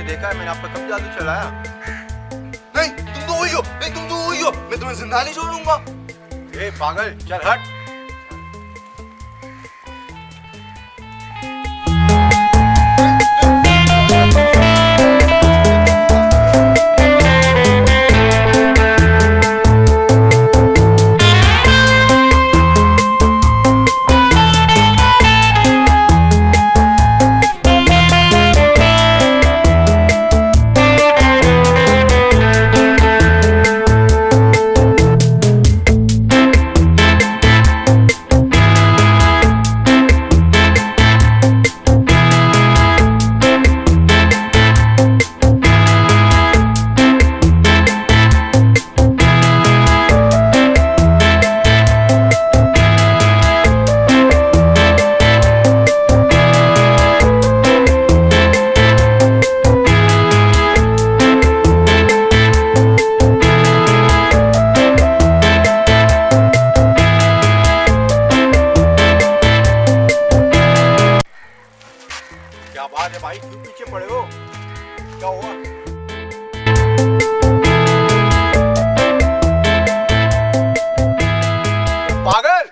देखा है, मैंने आप पे कब जादू चलाया? नहीं, तुम तो वही हो, नहीं तुम तो वही हो, मैं तुम्हें जिंदा नहीं छोड़ूंगा। ए पागल, चल हट। क्या बात है भाई, क्यों पीछे पड़े हो? क्या हुआ? पागल!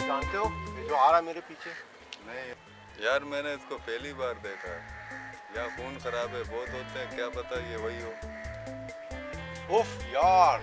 जानते हो ये जो आ रहा है मेरे पीछे? नहीं यार, मैंने इसको पहली बार देखा है। या खून खराब है बहुत होते हैं, क्या पता ये वही हो। उफ यार,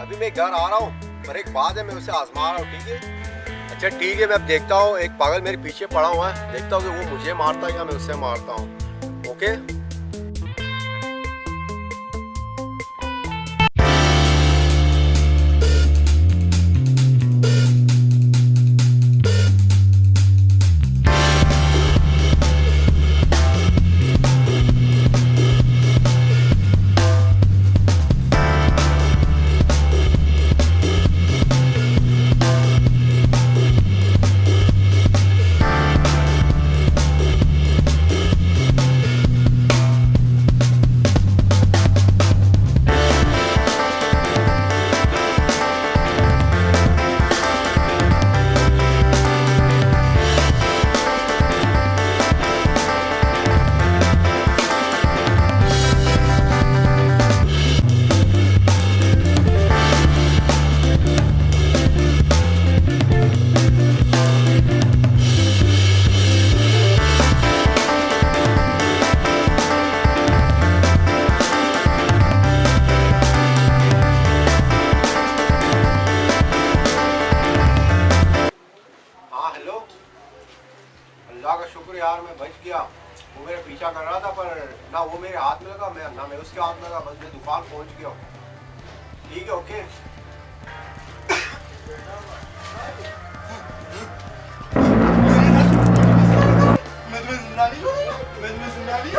अभी मैं घर आ रहा हूँ, पर एक बात है, मैं उसे आजमा रहा हूँ, ठीक है? अच्छा ठीक है, मैं अब देखता हूँ, एक पागल मेरे पीछे पड़ा हुआ है, देखता हूँ कि वो मुझे मारता है या मैं उसे मारता हूँ। ओके? अल्लाह का शुक्र यार, मैं बच गया। वो मेरा पीछा कर रहा था, पर ना वो मेरे हाथ में लगा, ना मैं उसके हाथ में लगा, बस मैं दुकान पहुंच गया। ठीक है, ओके। मैं तुम्हें जिंदा नहीं छोड़ूंगा, मैं तुम्हें जिंदा नहीं